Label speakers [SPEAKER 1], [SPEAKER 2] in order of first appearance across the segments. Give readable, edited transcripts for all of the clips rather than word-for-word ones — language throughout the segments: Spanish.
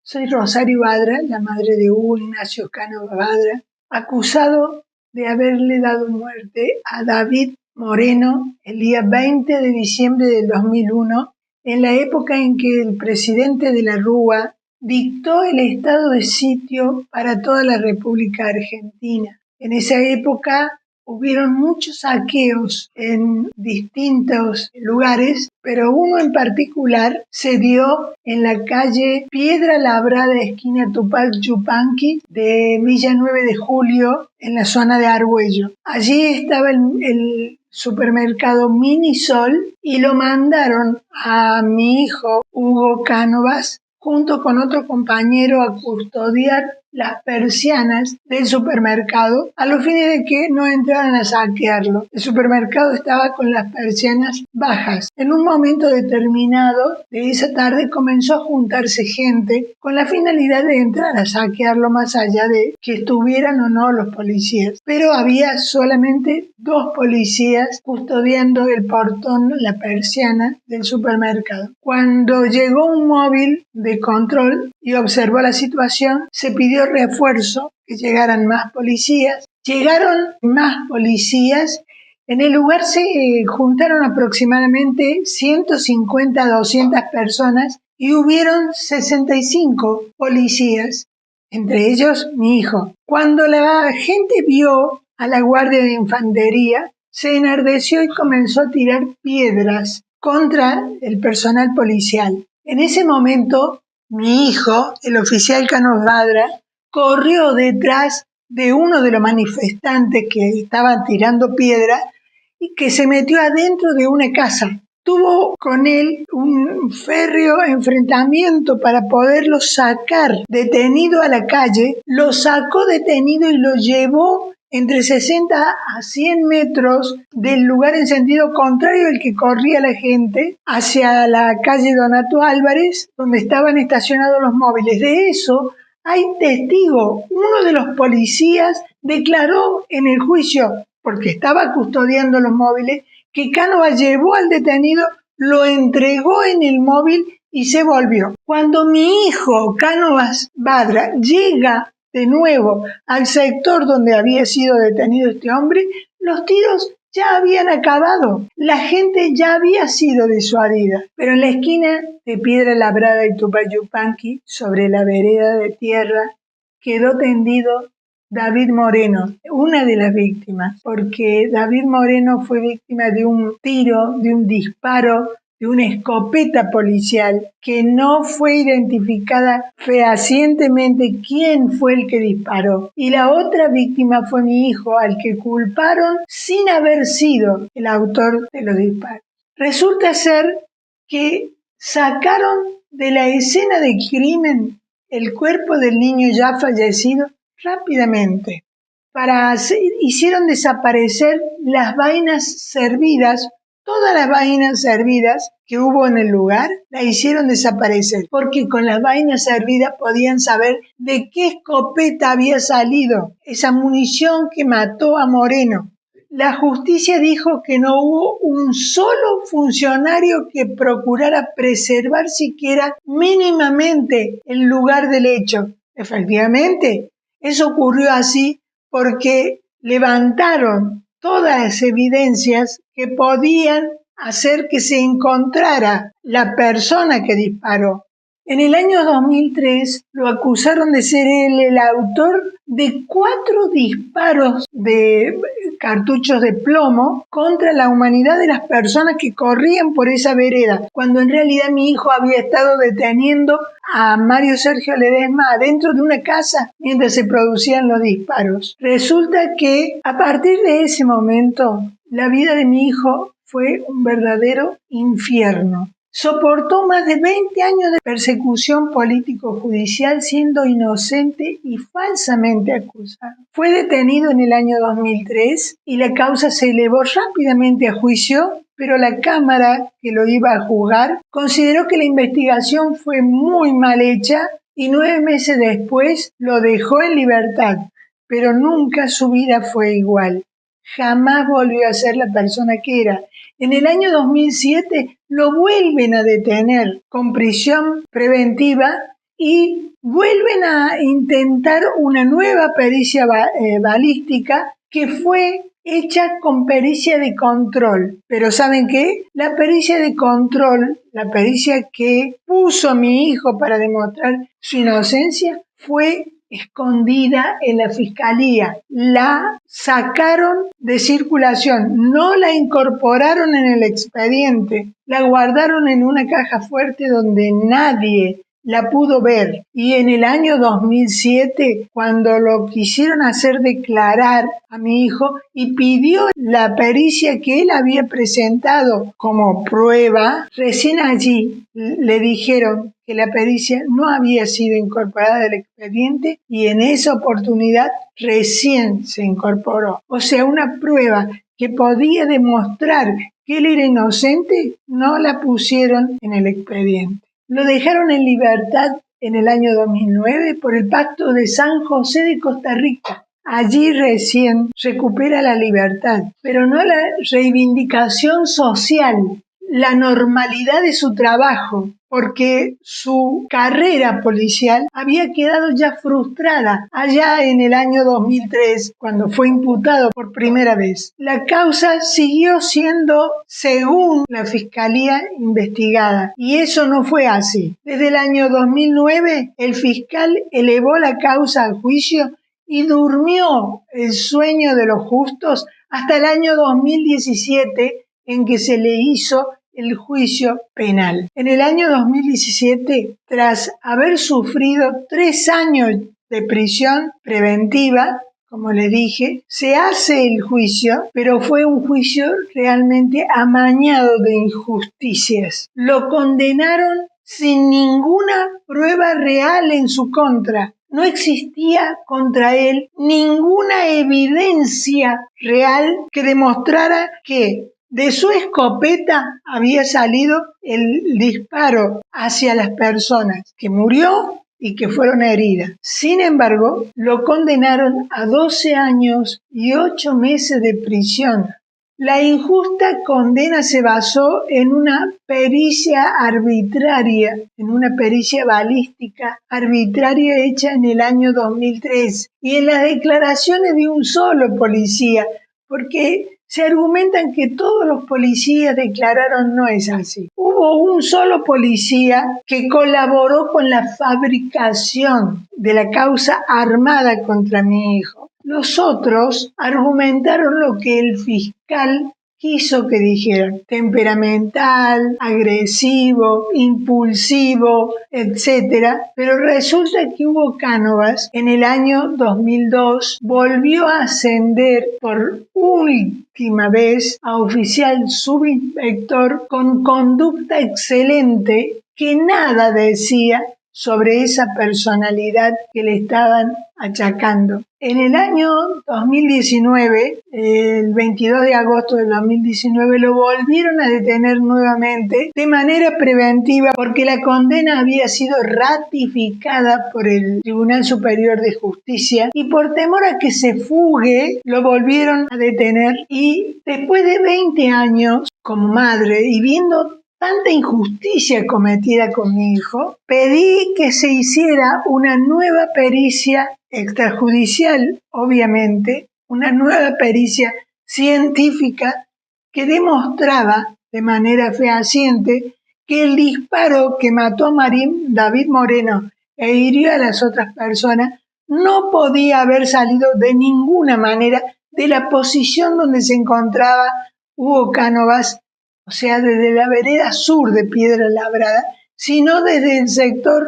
[SPEAKER 1] Soy Rosario Badra, la madre de Hugo Ignacio Cánovas Badra, acusado de haberle dado muerte a David Moreno el día 20 de diciembre del 2001, en la época en que el presidente de la Rúa dictó el estado de sitio para toda la República Argentina. En esa época hubieron muchos saqueos en distintos lugares, pero uno en particular se dio en la calle Piedra Labrada, esquina Tupac Yupanqui, de Villa 9 de Julio, en la zona de Argüello. Allí estaba el supermercado Minisol y lo mandaron a mi hijo Hugo Cánovas junto con otro compañero a custodiar las persianas del supermercado a los fines de que no entraran a saquearlo. El supermercado estaba con las persianas bajas. En un momento determinado de esa tarde comenzó a juntarse gente con la finalidad de entrar a saquearlo más allá de que estuvieran o no los policías. Pero había solamente 2 policías custodiando el portón, la persiana del supermercado. Cuando llegó un móvil de control y observó la situación, se pidió refuerzo, que llegaran más policías. Llegaron más policías. En el lugar se juntaron aproximadamente 150 a 200 personas y hubieron 65 policías, entre ellos mi hijo. Cuando la gente vio a la guardia de infantería, se enardeció y comenzó a tirar piedras contra el personal policial. En ese momento, mi hijo, el oficial Cánovas Badra, corrió detrás de uno de los manifestantes que estaban tirando piedra y que se metió adentro de una casa. Tuvo con él un férreo enfrentamiento para poderlo sacar detenido a la calle. Lo sacó detenido y lo llevó entre 60 a 100 metros del lugar en sentido contrario al que corría la gente, hacia la calle Donato Álvarez, donde estaban estacionados los móviles. De eso hay testigo. Uno de los policías declaró en el juicio, porque estaba custodiando los móviles, que Cánovas llevó al detenido, lo entregó en el móvil y se volvió. Cuando mi hijo Cánovas Badra llega de nuevo al sector donde había sido detenido este hombre, los tiros ya habían acabado. La gente ya había sido disuadida. Pero en la esquina de Piedra Labrada y Tupac Yupanqui, sobre la vereda de tierra, quedó tendido David Moreno, una de las víctimas, porque David Moreno fue víctima de un tiro, de un disparo, de una escopeta policial que no fue identificada fehacientemente quién fue el que disparó. Y la otra víctima fue mi hijo, al que culparon sin haber sido el autor de los disparos. Resulta ser que sacaron de la escena del crimen el cuerpo del niño ya fallecido rápidamente. Hicieron desaparecer las vainas servidas. Todas las vainas servidas que hubo en el lugar la hicieron desaparecer, porque con las vainas servidas podían saber de qué escopeta había salido esa munición que mató a Moreno. La justicia dijo que no hubo un solo funcionario que procurara preservar siquiera mínimamente el lugar del hecho. Efectivamente, eso ocurrió así porque levantaron todas las evidencias que podían hacer que se encontrara la persona que disparó. En el año 2003 lo acusaron de ser él el autor de 4 disparos de cartuchos de plomo contra la humanidad de las personas que corrían por esa vereda, cuando en realidad mi hijo había estado deteniendo a Mario Sergio Ledesma adentro de una casa mientras se producían los disparos. Resulta que a partir de ese momento la vida de mi hijo fue un verdadero infierno. Soportó más de 20 años de persecución político-judicial siendo inocente y falsamente acusado. Fue detenido en el año 2003 y la causa se elevó rápidamente a juicio, pero la Cámara que lo iba a juzgar consideró que la investigación fue muy mal hecha y 9 meses después lo dejó en libertad, pero nunca su vida fue igual. Jamás volvió a ser la persona que era. En el año 2007 lo vuelven a detener con prisión preventiva y vuelven a intentar una nueva pericia balística que fue hecha con pericia de control. Pero ¿saben qué? La pericia de control, la pericia que puso mi hijo para demostrar su inocencia, fue escondida en la fiscalía. La sacaron de circulación, no la incorporaron en el expediente, la guardaron en una caja fuerte donde nadie la pudo ver. Y en el año 2007, cuando lo quisieron hacer declarar a mi hijo y pidió la pericia que él había presentado como prueba, recién allí le dijeron que la pericia no había sido incorporada al expediente y en esa oportunidad recién se incorporó. O sea, una prueba que podía demostrar que él era inocente, no la pusieron en el expediente. Lo dejaron en libertad en el año 2009 por el Pacto de San José de Costa Rica. Allí recién recupera la libertad, pero no la reivindicación social, la normalidad de su trabajo, porque su carrera policial había quedado ya frustrada allá en el año 2003, cuando fue imputado por primera vez. La causa siguió siendo, según la Fiscalía, investigada, y eso no fue así. Desde el año 2009, el fiscal elevó la causa al juicio y durmió el sueño de los justos hasta el año 2017, en que se le hizo el juicio penal. En el año 2017, tras haber sufrido 3 años de prisión preventiva, como les dije, se hace el juicio, pero fue un juicio realmente amañado de injusticias. Lo condenaron sin ninguna prueba real en su contra. No existía contra él ninguna evidencia real que demostrara que de su escopeta había salido el disparo hacia las personas, que murió y que fueron heridas. Sin embargo, lo condenaron a 12 años y 8 meses de prisión. La injusta condena se basó en una pericia arbitraria, en una pericia balística arbitraria hecha en el año 2003 y en las declaraciones de un solo policía, porque se argumentan que todos los policías declararon. No es así. Hubo un solo policía que colaboró con la fabricación de la causa armada contra mi hijo. Los otros argumentaron lo que el fiscal quiso que dijeran: temperamental, agresivo, impulsivo, etc. Pero resulta que Hugo Cánovas en el año 2002 volvió a ascender por última vez a oficial subinspector con conducta excelente, que nada decía sobre esa personalidad que le estaban achacando. En el año 2019, el 22 de agosto del 2019, lo volvieron a detener nuevamente de manera preventiva porque la condena había sido ratificada por el Tribunal Superior de Justicia y por temor a que se fugue, lo volvieron a detener y después de 20 años como madre y viendo tanta injusticia cometida con mi hijo, pedí que se hiciera una nueva pericia extrajudicial, obviamente, una nueva pericia científica que demostraba de manera fehaciente que el disparo que mató a David Moreno e hirió a las otras personas no podía haber salido de ninguna manera de la posición donde se encontraba Hugo Cánovas, o sea, desde la vereda sur de Piedra Labrada, sino desde el sector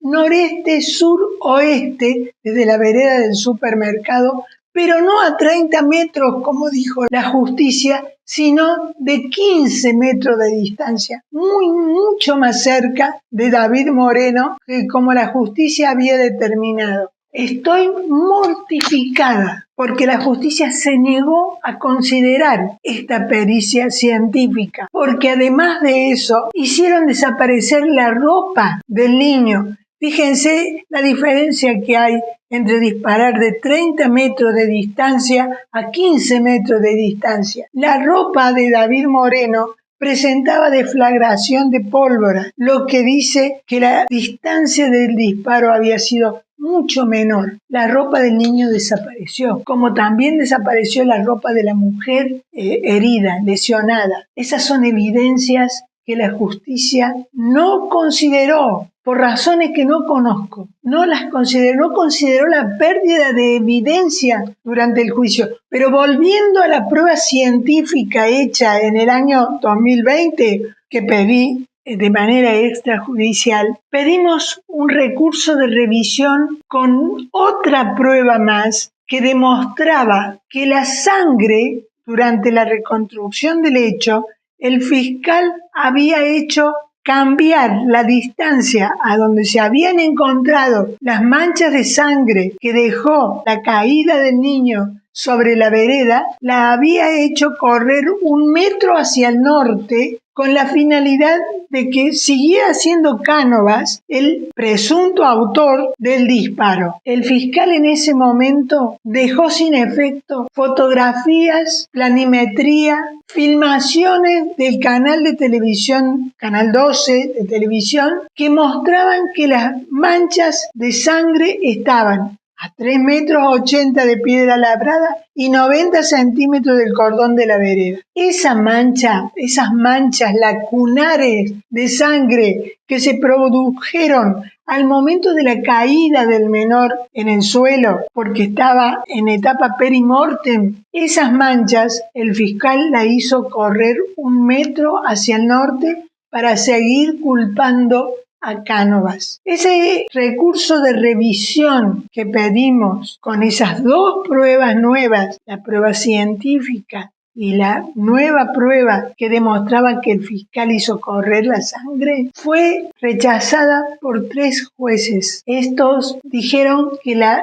[SPEAKER 1] noreste, sur, oeste, desde la vereda del supermercado, pero no a 30 metros, como dijo la justicia, sino de 15 metros de distancia, mucho más cerca de David Moreno, que como la justicia había determinado. Estoy mortificada porque la justicia se negó a considerar esta pericia científica, porque además de eso hicieron desaparecer la ropa del niño. Fíjense la diferencia que hay entre disparar de 30 metros de distancia a 15 metros de distancia. La ropa de David Moreno presentaba deflagración de pólvora, lo que dice que la distancia del disparo había sido mucho menor. La ropa del niño desapareció, como también desapareció la ropa de la mujer herida, lesionada. Esas son evidencias que la justicia no consideró, por razones que no conozco, no consideró la pérdida de evidencia durante el juicio. Pero volviendo a la prueba científica hecha en el año 2020, que pedí de manera extrajudicial, pedimos un recurso de revisión con otra prueba más que demostraba que la sangre, durante la reconstrucción del hecho, el fiscal había hecho cambiar la distancia a donde se habían encontrado las manchas de sangre que dejó la caída del niño sobre la vereda, la había hecho correr 1 metro hacia el norte con la finalidad de que siguiera siendo Cánovas el presunto autor del disparo. El fiscal en ese momento dejó sin efecto fotografías, planimetría, filmaciones del canal de televisión, Canal 12 de televisión, que mostraban que las manchas de sangre estaban a 3,80 metros de piedra labrada y 90 centímetros del cordón de la vereda. Esas manchas lacunares de sangre que se produjeron al momento de la caída del menor en el suelo, porque estaba en etapa perimortem, esas manchas el fiscal la hizo correr 1 metro hacia el norte para seguir culpando a Cánovas. Ese recurso de revisión que pedimos con esas 2 pruebas nuevas, la prueba científica y la nueva prueba que demostraba que el fiscal hizo correr la sangre, fue rechazada por 3 jueces. Estos dijeron que la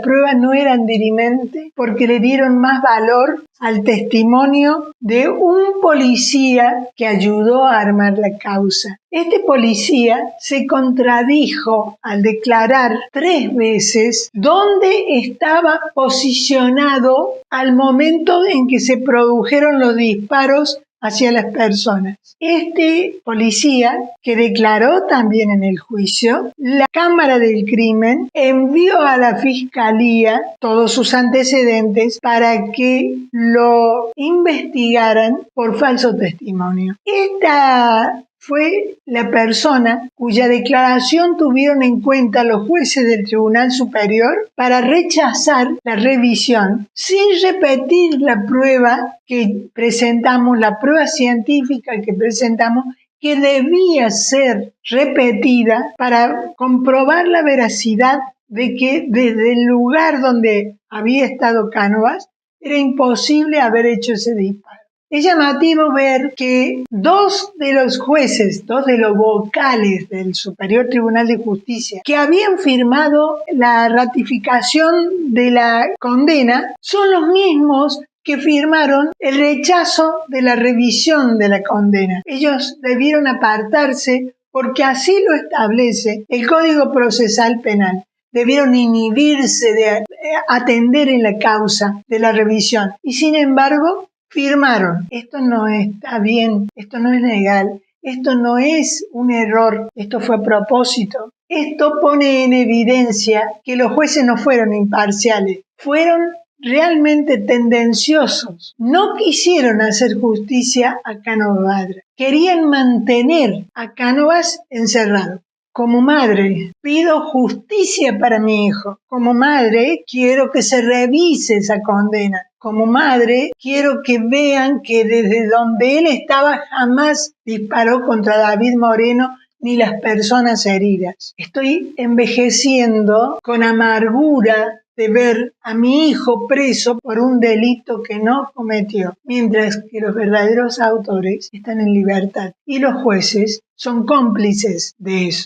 [SPEAKER 1] prueba no era dirimente porque le dieron más valor al testimonio de un policía que ayudó a armar la causa. Este policía se contradijo al declarar 3 veces dónde estaba posicionado al momento en que se produjeron los disparos hacia las personas. Este policía, que declaró también en el juicio, la Cámara del Crimen envió a la Fiscalía todos sus antecedentes para que lo investigaran por falso testimonio. Esta fue la persona cuya declaración tuvieron en cuenta los jueces del Tribunal Superior para rechazar la revisión sin repetir la prueba que presentamos, la prueba científica que presentamos, que debía ser repetida para comprobar la veracidad de que desde el lugar donde había estado Cánovas era imposible haber hecho ese disparo. Es llamativo ver que 2 de los jueces, 2 de los vocales del Superior Tribunal de Justicia, que habían firmado la ratificación de la condena, son los mismos que firmaron el rechazo de la revisión de la condena. Ellos debieron apartarse porque así lo establece el Código Procesal Penal. Debieron inhibirse de atender en la causa de la revisión y sin embargo firmaron. Esto no está bien, esto no es legal, esto no es un error, esto fue a propósito. Esto pone en evidencia que los jueces no fueron imparciales, fueron realmente tendenciosos. No quisieron hacer justicia a Cánovas Baadra, querían mantener a Cánovas encerrado. Como madre, pido justicia para mi hijo. Como madre, quiero que se revise esa condena. Como madre, quiero que vean que desde donde él estaba jamás disparó contra David Moreno ni las personas heridas. Estoy envejeciendo con amargura de ver a mi hijo preso por un delito que no cometió, mientras que los verdaderos autores están en libertad y los jueces son cómplices de eso.